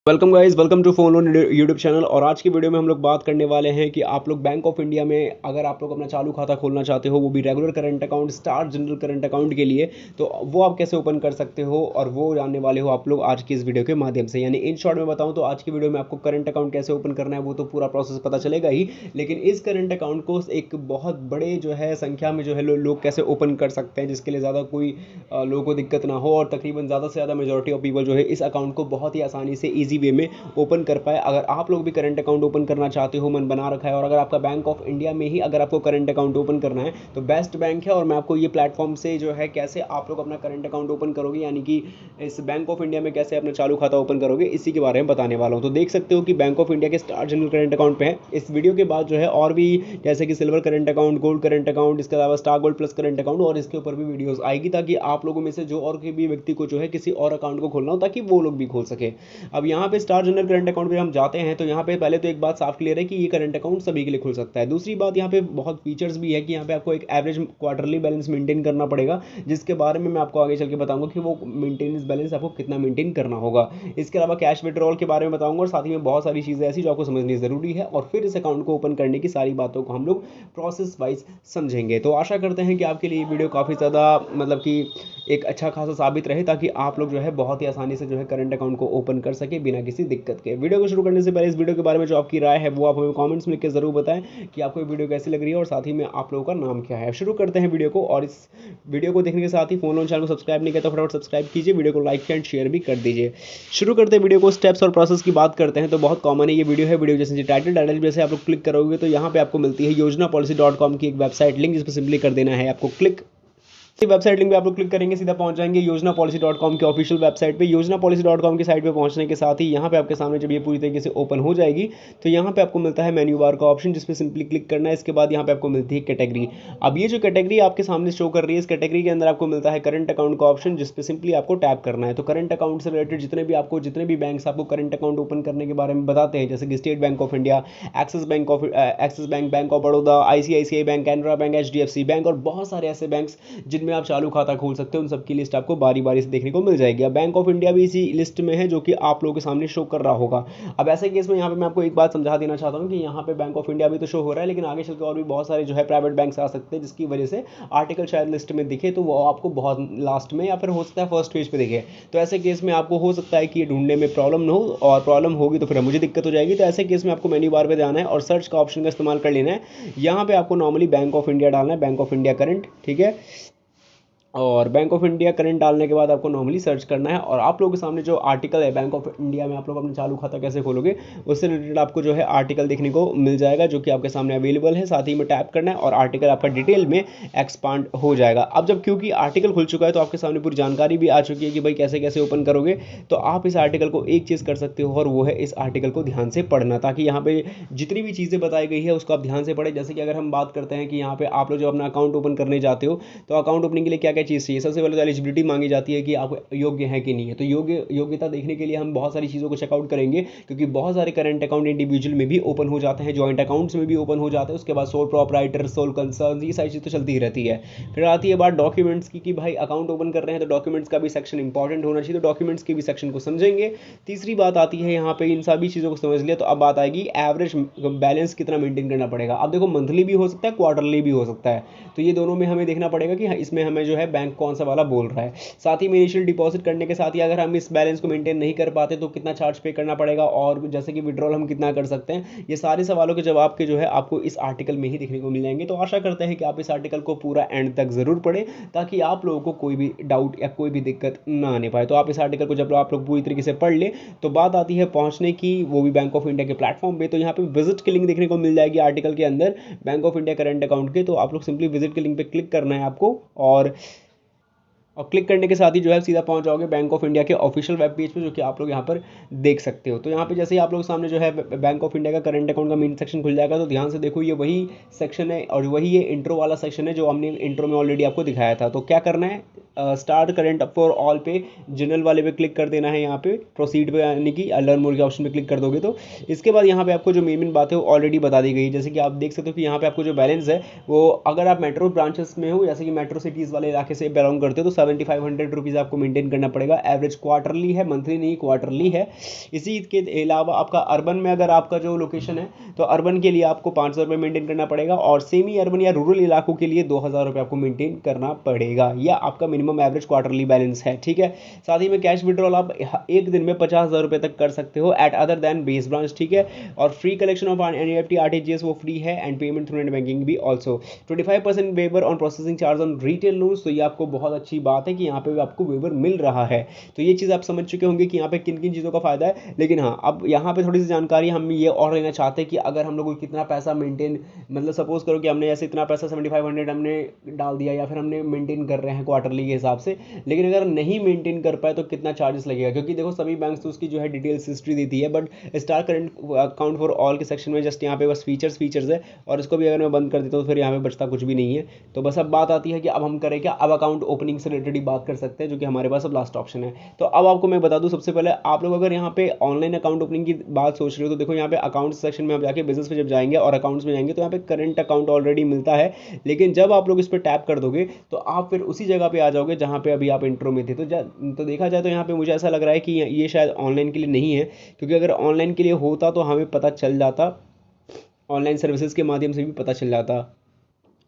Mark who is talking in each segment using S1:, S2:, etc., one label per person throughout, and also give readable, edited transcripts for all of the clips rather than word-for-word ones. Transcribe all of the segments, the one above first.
S1: Welcome guys, welcome to phone loan YouTube channel. और आज की वीडियो में हम लोग बात करने वाले हैं कि आप लोग बैंक ऑफ इंडिया में अगर आप लोग अपना चालू खाता खोलना चाहते हो, वो भी regular current account, star general current account के लिए, तो वो आप कैसे ओपन कर सकते हो और वो जानने वाले हो आप लोग आज की इस वीडियो के माध्यम से। यानी इन शॉर्ट में बताऊं तो आज की वीडियो में आपको करंट अकाउंट कैसे ओपन करना है वो तो पूरा प्रोसेस पता चलेगा ही, लेकिन इस करंट अकाउंट को एक बहुत बड़े जो है संख्या में जो है लोग कैसे ओपन कर सकते हैं, जिसके लिए ज़्यादा कोई लोगों को दिक्कत ना हो और तकरीबन ज़्यादा से ज़्यादा मेजॉरिटी ऑफ पीपल जो है इस अकाउंट को बहुत ही आसानी से ईजी वे में ओपन कर पाए। अगर आप लोग भी करंट अकाउंट ओपन करना चाहते हो, मन बना रखा है, और अगर आपका बैंक ऑफ इंडिया में ही अगर आपको करंट अकाउंट ओपन करना है तो बेस्ट बैंक है। और मैं आपको ये प्लेटफॉर्म से जो है कैसे आप लोग अपना करंट अकाउंट ओपन करोगे, यानी कि इस बैंक ऑफ इंडिया में कैसे अपना चालू खाता ओपन करोगे, इसी के बारे में बताने वाला हूँ। तो देख सकते हो कि बैंक ऑफ इंडिया के स्टार जनरल करंट अकाउंट पे है। इस वीडियो के बाद जो है और भी जैसे कि silver current account, gold current account, इसके अलावा star gold plus current account, और इसके ऊपर भी वीडियोस आएगी ताकि आप लोगों में से जो और भी व्यक्ति को जो है किसी और अकाउंट को खोलना हो ताकि वो लोग भी खोल सके। अब यहाँ पे स्टार जनरल करंट अकाउंट पे हम जाते हैं तो यहाँ पे पहले तो एक बात साफ क्लियर है कि ये करंट अकाउंट सभी के लिए खुल सकता है। दूसरी बात, यहाँ पे बहुत फीचर्स भी है कि यहाँ पे आपको एक एवरेज क्वार्टरली बैलेंस मेंटेन करना पड़ेगा, जिसके बारे में मैं आपको आगे चल के बताऊंगा कि वो मेंटेनेंस बैलेंस आपको कितना मेंटेन करना होगा। इसके अलावा कैश विड्रॉल के बारे में बताऊंगा और साथ ही में बहुत सारी चीज़ें ऐसी जो आपको समझनी ज़रूरी है, और फिर इस अकाउंट को ओपन करने की सारी बातों को हम लोग प्रोसेस वाइज समझेंगे। तो आशा करते हैं कि आपके लिए ये वीडियो काफ़ी ज़्यादा मतलब कि एक अच्छा खासा साबित रहे, ताकि आप लोग जो है बहुत ही आसानी से जो है करंट अकाउंट को ओपन कर सके बिना किसी दिक्कत के। वीडियो को शुरू करने से पहले इस वीडियो के बारे में जो आपकी राय है वो आप हमें कमेंट्स में लिख के जरूर बताएं कि आपको ये वीडियो कैसी लग रही है और साथ ही में आप लोगों का नाम क्या है। शुरू करते हैं वीडियो को, और इस वीडियो को देखने के साथ ही फोन लोन चैनल को सब्सक्राइब नहीं किया तो फटाफट सब्सक्राइब कीजिए, वीडियो को लाइक एंड शेयर भी कर दीजिए। शुरू करते हैं वीडियो को। स्टेप्स और प्रोसेस की बात करते हैं तो बहुत कॉमन है ये वीडियो जैसे टाइटल जैसे आप लोग क्लिक करोगे तो यहाँ पे आपको मिलती है योजनापॉलिसी.com की एक वेबसाइट लिंक, जिस पर सिंपली कर देना है आपको क्लिक। वेबसाइट लिंक पे आप लोग क्लिक करेंगे सीधा पहुंच जाएंगे योजनापॉलिसी.com के ऑफिशियल वेबसाइट पे। योजनापॉलिसी.com की साइट पे पहुंचने के साथ ही यहाँ पे आपके सामने जब ये पूरी तरीके से ओपन हो जाएगी तो यहाँ पे आपको मिलता है मेन्यू बार का ऑप्शन, जिस पे सिंपली क्लिक करना है। इसके बाद यहाँ पे आपको मिलती है कैटेगरी। अब ये जो कैटेगरी आपके सामने शो कर रही है, इस कैटेगरी के अंदर आपको मिलता है करंट अकाउंट का ऑप्शन, जिस पे सिंपली आपको टैप करना है। तो करंट अकाउंट से रिलेटेड जितने भी बैंक आपको करंट अकाउंट ओपन करने के बारे में बताते हैं, जैसे कि state bank of India, axis bank, bank of Baroda, ICICI bank, Canara bank, HDFC bank और बहुत सारे ऐसे बैंक जिनमें आप चालू खाता खोल सकते हो, उन सबकी लिस्ट आपको बारी बारी से देखने को मिल जाएगी। अब बैंक ऑफ इंडिया भी इसी लिस्ट में है जो कि आप लोगों के सामने शो कर रहा होगा। अब ऐसे केस में यहाँ पे मैं आपको एक बात समझा देना चाहता हूँ कि यहाँ पे बैंक ऑफ इंडिया भी तो शो हो रहा है, लेकिन आगे चल के और भी बहुत सारे जो है प्राइवेट बैंक आ सकते हैं, जिसकी वजह से आर्टिकल शायद लिस्ट में दिखे तो वो आपको बहुत लास्ट में या फिर हो सकता है फर्स्ट पेज पे दिखे। तो ऐसे केस में आपको हो सकता है कि ये ढूंढने में प्रॉब्लम ना हो, और प्रॉब्लम होगी तो फिर मुझे दिक्कत हो जाएगी। तो ऐसे केस में आपको मेन्यू बार पे जाना है और सर्च का ऑप्शन का इस्तेमाल कर लेना है। यहाँ पे आपको नॉर्मली बैंक ऑफ इंडिया डालना है, बैंक ऑफ इंडिया करंट, ठीक है। और बैंक ऑफ इंडिया करंट डालने के बाद आपको नॉर्मली सर्च करना है, और आप लोगों के सामने जो आर्टिकल है बैंक ऑफ इंडिया में आप लोग अपना चालू खाता कैसे खोलोगे उससे रिलेटेड आपको जो है आर्टिकल देखने को मिल जाएगा, जो कि आपके सामने अवेलेबल है। साथ ही में टैप करना है और आर्टिकल आपका डिटेल में एक्सपांड हो जाएगा। अब जब क्योंकि आर्टिकल खुल चुका है तो आपके सामने पूरी जानकारी भी आ चुकी है कि भाई कैसे कैसे ओपन करोगे। तो आप इस आर्टिकल को एक चीज़ कर सकते हो, और वो है इस आर्टिकल को ध्यान से पढ़ना, ताकि यहाँ पे जितनी भी चीज़ें बताई गई है उसको आप ध्यान से पढ़ें। जैसे कि अगर हम बात करते हैं कि यहाँ पे आप लोग जो अपना अकाउंट ओपन करने जाते हो तो अकाउंट ओपनिंग के लिए क्या क्या चीज़ चाहिए। सबसे पहले एलिजिबिलिटी मांगी जाती है कि आप योग्य है कि नहीं है। तो योग्यता देखने के लिए हम बहुत सारी चीज़ों को चेकआउट करेंगे, क्योंकि बहुत सारे करंट अकाउंट इंडिविजुअल में भी ओपन हो जाते हैं, जॉइंट अकाउंट्स में भी ओपन हो जाते हैं। उसके बाद सोल प्रॉपराइटर, सोल कंसर्न, ये सारी चीज़ तो चलती ही रहती है। फिर आती है बात डॉक्यूमेंट्स की कि भाई अकाउंट ओपन कर रहे हैं तो डॉक्यूमेंट्स का भी सेक्शन इंपॉर्टेंट होना चाहिए, तो डॉक्यूमेंट्स के भी सेक्शन को समझेंगे। तीसरी बात आती है यहाँ पे इन सभी चीज़ों को समझ लिया तो अब बात आएगी एवरेज बैलेंस कितना मेंटेन करना पड़ेगा। अब देखो मंथली भी हो सकता है, क्वार्टरली भी हो सकता है, तो ये दोनों में हमें देखना पड़ेगा कि इसमें हमें जो है बैंक कौन सा वाला बोल रहा है। साथ ही में इनिशियल डिपॉजिट करने के साथ ही अगर हम इस बैलेंस को मेंटेन नहीं कर पाते तो कितना चार्ज पे करना पड़ेगा, और जैसे कि विड्रॉल हम कितना कर सकते हैं, ये सारे सवालों के जवाब के जो है आपको इस आर्टिकल में ही देखने को मिल जाएंगे। तो आशा करते हैं कि आप इस आर्टिकल को पूरा एंड तक जरूर पढ़ें, ताकि आप लोगों को कोई भी डाउट या कोई भी दिक्कत ना आने पाए। तो आप इस आर्टिकल को जब आप लोग पूरी तरीके से पढ़ ले तो बात आती है पहुंचने की, वो भी बैंक ऑफ इंडिया के प्लेटफॉर्म पे। तो यहाँ पे विजिट की लिंक देखने को मिल जाएगी आर्टिकल के अंदर bank of India current account के। तो आप लोग सिंपली विजिट के लिंक पे क्लिक करना है आपको, और क्लिक करने के साथ ही जो है सीधा पहुंच जाओगे बैंक ऑफ इंडिया के ऑफिशियल वेब पेज पे, जो कि आप लोग यहाँ पर देख सकते हो। तो यहाँ पे जैसे ही आप लोग सामने जो है बैंक ऑफ इंडिया का करंट अकाउंट का मेन सेक्शन खुल जाएगा, तो ध्यान से देखो ये वही सेक्शन है और वही ये इंट्रो वाला सेक्शन है जो हमने इंट्रो में ऑलरेडी आपको दिखाया था। तो क्या करना है, स्टार्ट करंट फॉर ऑल पे जनरल वाले पे क्लिक कर देना है। यहाँ पे प्रोसीड पे यानी कि लर्न मोर के ऑप्शन पे क्लिक कर दोगे तो इसके बाद यहाँ पे आपको जो मेन बात है वो ऑलरेडी बता दी गई है। जैसे कि आप देख सकते हो कि यहाँ पे आपको जो बैलेंस है वो, अगर आप मेट्रो ब्रांचेस में हो, जैसे कि मेट्रो सिटीज़ वाले इलाके से बिलोंग करते हो, तो ₹7500 आपको मेंटेन करना पड़ेगा। एवरेज क्वार्टरली है, मंथली नहीं क्वार्टरली है। इसी के अलावा आपका अर्बन में अगर आपका जो लोकेशन है तो अर्बन के लिए आपको ₹500 मेंटेन करना पड़ेगा, और सेमी अर्बन या रूरल इलाकों के लिए ₹2000 आपको मेंटेन करना पड़ेगा। यह आपका मिनिमम एवरेज क्वार्टरली बैलेंस है, ठीक है। साथ ही में कैश विड्रॉल आप एक दिन में ₹50,000 तक कर सकते हो at other than base branch, ठीक है। और free collection of NEFT RTGS वो फ्री है, and payment through net banking भी also. 25% waiver on processing charge on retail loans, तो ये आपको बहुत अच्छी बात है कि यहाँ पे भी आपको वेवर मिल रहा है। तो ये चीज़ आप समझ चुके होंगे कि यहाँ पे किन किन चीज़ों का फायदा है। लेकिन हाँ, अब यहाँ पे थोड़ी सी जानकारी हम ये और लेना चाहते हैं कि अगर हम लोग को कितना पैसा मेंटेन, मतलब सपोज करो कि हमने ऐसे इतना पैसा 7500 हमने डाल दिया, या फिर हमने मेंटेन कर रहे हैं क्वार्टरली के हिसाब से, लेकिन अगर नहीं मेंटेन कर पाए तो कितना चार्जेस लगेगा। क्योंकि देखो सभी बैंक्स तो उसकी जो है डिटेल्स हिस्ट्री देती है, but star current account for all के सेक्शन में जस्ट यहाँ पे बस फीचर्स है, और इसको भी अगर मैं बंद कर देता हूँ तो फिर यहाँ पे बचता कुछ भी नहीं है। तो बस अब बात आती है कि अब हम करें क्या, अब अकाउंट ओपनिंग से रिलेटेड ही बात कर सकते हैं, जो कि हमारे पास अब लास्ट ऑप्शन है। तो अब आपको मैं बता दूं, सबसे पहले आप लोग अगर यहाँ पे ऑनलाइन अकाउंट ओपनिंग की बात सोच रहे हो तो देखो यहाँ पे अकाउंट सेक्शन में आप जाके बिजनेस पे जब जाएंगे और अकाउंट्स में जाएंगे तो यहाँ पे करंट अकाउंट ऑलरेडी मिलता है। लेकिन जब आप लोग इस पर टैप कर दोगे तो आप फिर उसी जगह पे आ जाओगे जहाँ पे अभी आप इंट्रो में थे। तो देखा जाए तो यहाँ पे मुझे ऐसा लग रहा है कि ये शायद ऑनलाइन के लिए नहीं है, क्योंकि अगर ऑनलाइन के लिए होता तो हमें पता चल जाता, ऑनलाइन सर्विसेज के माध्यम से भी पता चल जाता।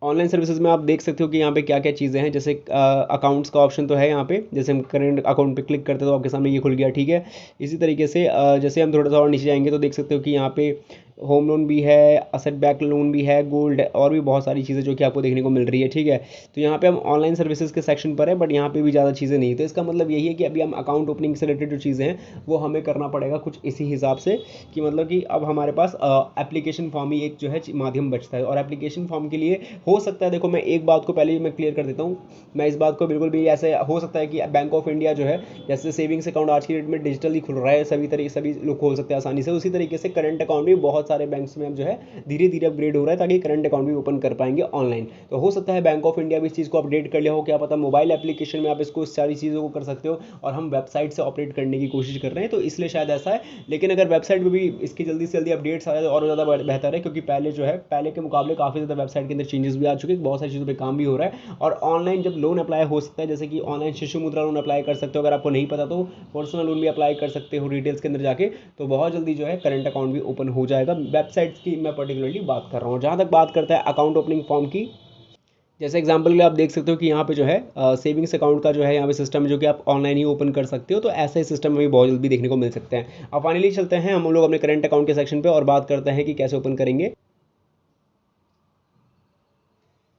S1: ऑनलाइन सर्विसेज में आप देख सकते हो कि यहाँ पे क्या क्या चीज़ें हैं। जैसे अकाउंट्स का ऑप्शन तो है यहाँ पे, जैसे हम करंट अकाउंट पे क्लिक करते हैं तो आपके सामने ये खुल गया, ठीक है। इसी तरीके से जैसे हम थोड़ा सा और नीचे जाएंगे तो देख सकते हो कि यहाँ पे होम लोन भी है, असेट बैक लोन भी है, गोल्ड, और भी बहुत सारी चीज़ें जो कि आपको देखने को मिल रही है, ठीक है। तो यहाँ पे हम ऑनलाइन सर्विसेज के सेक्शन पर है, बट यहाँ पे भी ज़्यादा चीज़ें नहीं। तो इसका मतलब यही है कि अभी हम अकाउंट ओपनिंग से रिलेटेड जो चीज़ें हैं वो हमें करना पड़ेगा कुछ इसी हिसाब से, कि मतलब कि अब हमारे पास एप्लीकेशन फॉर्म ही एक जो है माध्यम बचता है। और एप्लीकेशन फॉर्म के लिए हो सकता है, देखो मैं एक बात को पहले ही मैं क्लियर कर देता हूँ, मैं इस बात को बिल्कुल भी ऐसे हो सकता है कि बैंक ऑफ इंडिया जो है, जैसे सेविंग्स अकाउंट आज की डेट में डिजिटली खुल रहा है, सभी लोग खोल सकते हैं आसानी से, उसी तरीके से करंट अकाउंट भी बहुत सारे बैंक्स में अब जो है धीरे धीरे अपग्रेड हो रहा है, ताकि करंट अकाउंट भी ओपन कर पाएंगे ऑनलाइन। तो हो सकता है बैंक ऑफ इंडिया भी इस चीज़ को अपडेट कर लिया हो, क्या पता मोबाइल एप्लीकेशन में आप इसको सारी चीज़ों को कर सकते हो, और हम वेबसाइट से ऑपरेट करने की कोशिश कर रहे हैं, तो इसलिए शायद ऐसा है। लेकिन अगर वेबसाइट में भी इसकी जल्दी से जल्दी अपडेट्स आ जाए और ज़्यादा बेहतर है, क्योंकि पहले जो है पहले के मुकाबले काफ़ी ज़्यादा वेबसाइट के अंदर चेंजेस भी आ चुके हैं, बहुत सारी चीज़ों पर काम भी हो रहा है। और ऑनलाइन जब लोन अप्लाई हो सकता है, जैसे कि online Shishu Mudra loan apply कर सकते हो, अगर आपको नहीं पता तो पर्सनल लोन भी अप्लाई कर सकते हो डिटेल्स के अंदर जाके, तो बहुत जल्दी जो है करंट अकाउंट भी ओपन हो जाएगा। वेबसाइट्स की मैं पर्टिकुलरली बात कर रहा हूँ। जहाँ तक बात करता है अकाउंट ओपनिंग फॉर्म की, जैसे एग्जांपल के लिए आप देख सकते हो कि यहाँ पे जो है सेविंग्स अकाउंट का जो है यहाँ पे सिस्टम है, जो कि आप ऑनलाइन ही ओपन कर सकते हो। तो ऐसे सिस्टम में भी बहुत जल्दी देखने को मिल सकते हैं। अब फाइनली चलते हैं हम लोग अपने करंट अकाउंट के सेक्शन पे और बात करते हैं कि कैसे ओपन करेंगे।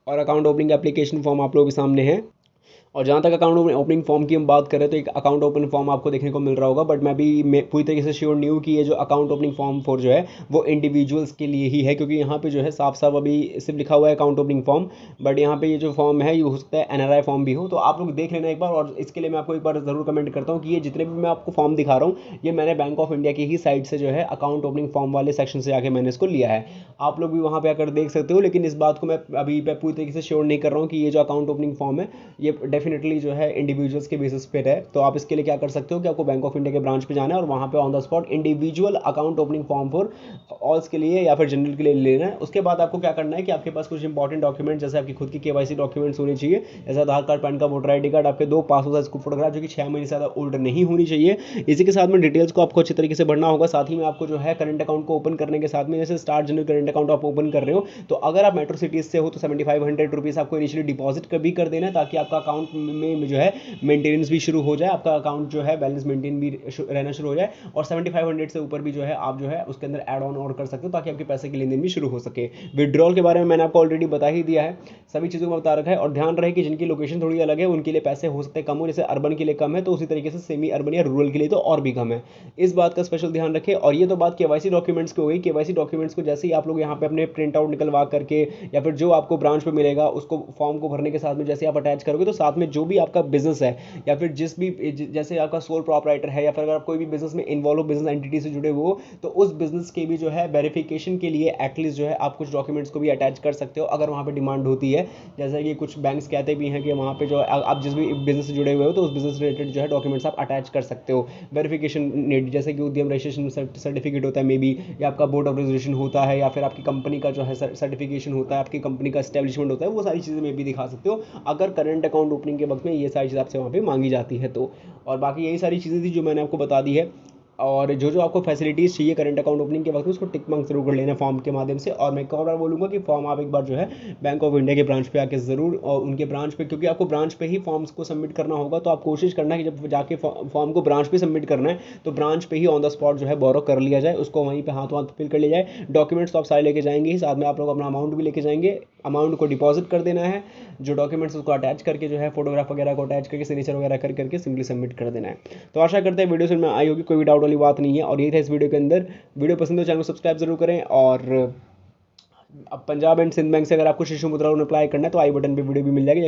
S1: और अकाउंट ओपनिंग एप्लीकेशन फॉर्म आप लोगों के सामने है। और जहाँ तक अकाउंट ओपनिंग फॉर्म की हम बात करें तो एक अकाउंट ओपन फॉर्म आपको देखने को मिल रहा होगा, बट मैं पूरी तरीके से श्योर नहीं हूँ कि ये जो अकाउंट ओपनिंग फॉर्म फॉर जो है वो इंडिविजुअल्स के लिए ही है, क्योंकि यहाँ पे जो है साफ साफ अभी सिर्फ लिखा हुआ है अकाउंट ओपनिंग फॉर्म, बट यहाँ पे ये जो फॉर्म है ये हो सकता है एनआरआई फॉर्म भी हो। तो आप लोग देख लेना एक बार, और इसके लिए मैं आपको एक बार ज़रूर कमेंट करता हूँ कि ये जितने भी मैं आपको फॉर्म दिखा रहा हूँ ये मैंने बैंक ऑफ इंडिया की ही साइट से जो है अकाउंट ओपनिंग फॉर्म वाले सेक्शन से आके मैंने इसको लिया है। आप लोग भी वहाँ पे आकर देख सकते हो, लेकिन इस बात को मैं अभी पूरी तरीके से श्योर नहीं कर रहा हूँ कि ये जो अकाउंट ओपनिंग फॉर्म है ये डेफिनेटली जो है इंडिविजुअल्स के बेसिस पे है। तो आप इसके लिए क्या कर सकते हो कि आपको बैंक ऑफ इंडिया के ब्रांच पे जाना है और वहाँ पे on the spot individual account opening form for all के लिए या फिर जनरल के लिए लेना है। उसके बाद आपको क्या करना है कि आपके पास कुछ इंपॉर्टेंट डॉक्यूमेंट, जैसे आपकी खुद की केवाईसी डॉक्यूमेंट्स होने चाहिए, जैसे Aadhaar card, PAN card, voter ID card, आपके 2 पासपोर्ट साइज फोटोग्राफ जो कि 6 महीने से ज़्यादा ओल्ड नहीं होनी चाहिए। इसी के साथ में डिटेल्स को आपको अच्छे तरीके से भरना होगा। साथ ही में आपको जो है करंट अकाउंट को ओपन करने के साथ में, जैसे स्टार जनरल करंट अकाउंट आप ओपन कर रहे हो तो अगर आप मेट्रो सिटीज से हो तो 7500 आपको इनिशियली डिपॉजिट भी कर देना है, ताकि आपका अकाउंट में जो है मेंटेनेंस भी शुरू हो जाए, आपका अकाउंट जो है बैलेंस मेंटेन भी रहना शुरू हो जाए। और 7500 से ऊपर भी जो है आप जो है उसके अंदर ऐड ऑन और कर सकते हो, ताकि आपके पैसे की लेन देन भी शुरू हो सके। विड्रॉल के बारे में मैंने आपको ऑलरेडी बता ही दिया है, सभी चीज़ों को बता रखा है। और ध्यान रहे कि जिनकी लोकेशन थोड़ी अलग है उनके लिए पैसे हो सकते हैं कम हो, जैसे अर्बन के लिए कम है तो उसी तरीके से सेमी अर्बन या रूरल के लिए तो और भी कम है। इस बात का स्पेशल ध्यान रखें। और ये तो बात केवाईसी डॉक्यूमेंट्स की हो गई। केवाईसी डॉक्यूमेंट्स को जैसे ही आप लोग यहाँ पे अपने प्रिंट आउट निकलवा करके या फिर जो आपको ब्रांच पे मिलेगा उसको फॉर्म को भरने के साथ में जैसे आप अटैच करोगे तो साथ में जो भी आपका बिजनेस है या फिर जिस भी जैसे आपका सोल प्रोप्राइटर है या फिर अगर आप कोई भी बिजनेस में इन्वॉल्व हो, बिजनेस एंटिटी से जुड़े हुए हो, तो उस बिजनेस के भी जो है वेरिफिकेशन के लिए एटलीस्ट जो है आप कुछ डॉक्यूमेंट्स को भी अटैच कर सकते हो अगर वहाँ पे डिमांड होती है। जैसे कि कुछ बैंक्स कहते भी हैं कि वहाँ पे जो आप जिस भी बिजनेस से जुड़े हुए हो तो उस बिजनेस रिलेटेड जो है डॉक्यूमेंट्स आप अटैच कर सकते हो। वेरिफिकेशन नीड, जैसे कि उद्यम रजिस्ट्रेशन सर्टिफिकेट होता है मे बी, या आपका बोर्ड ऑफ रजिस्ट्रेशन होता है, या फिर आपकी कंपनी का जो है सर्टिफिकेशन होता है, आपकी कंपनी का एस्टेब्लिशमेंट होता है, वो सारी चीज़ें में भी दिखा सकते हो अगर करंट अकाउंट ओपनिंग ओपनिंग के वक्त में ये सारी चीज़ आपसे वहाँ पे मांगी जाती है। तो और बाकी यही सारी चीज़ें थी जो मैंने आपको बता दी है। और जो जो आपको फैसिलिटीज़ चाहिए करंट अकाउंट ओपनिंग के वक्त में उसको टिक मार्क जरूर कर लेना फॉर्म के माध्यम से। और मैं एक और बार बोलूँगा कि फॉर्म आप एक बार जो है बैंक ऑफ इंडिया के ब्रांच पे आके ज़रूर, और उनके ब्रांच पे, क्योंकि आपको ब्रांच पे ही फॉर्म्स को सबमिट करना होगा, तो आप कोशिश करना कि जब जाके फॉर्म को ब्रांच पे सबमिट करना है तो ब्रांच पे ही ऑन द स्पॉट जो है बोरो कर लिया जाए, उसको वहीं पे हाथों हाथ फिल कर लिया जाए। डॉक्यूमेंट्स तो आप सारे लेके जाएंगे ही, साथ में आप लोग अपना अमाउंट भी लेके जाएंगे, अमाउंट को डिपॉजिट कर देना है, जो डॉक्यूमेंट्स उसको अटैच करके जो है फोटोग्राफ वगैरह को अटैच करके सिग्नेचर वगैरह करके सिंपली सबमिट कर देना है। तो आशा करते हैं वीडियो समझ में आई होगी, कोई भी डाउट वाली बात नहीं है। और यही था इस वीडियो के अंदर। वीडियो पसंद हो चैनल को सब्सक्राइब जरूर करें। और अब पंजाब एंड सिंध बैंक से अगर आपको शिशु मुद्रा लोन अप्लाई करना है तो आई बटन पे वीडियो भी मिल जाएगी।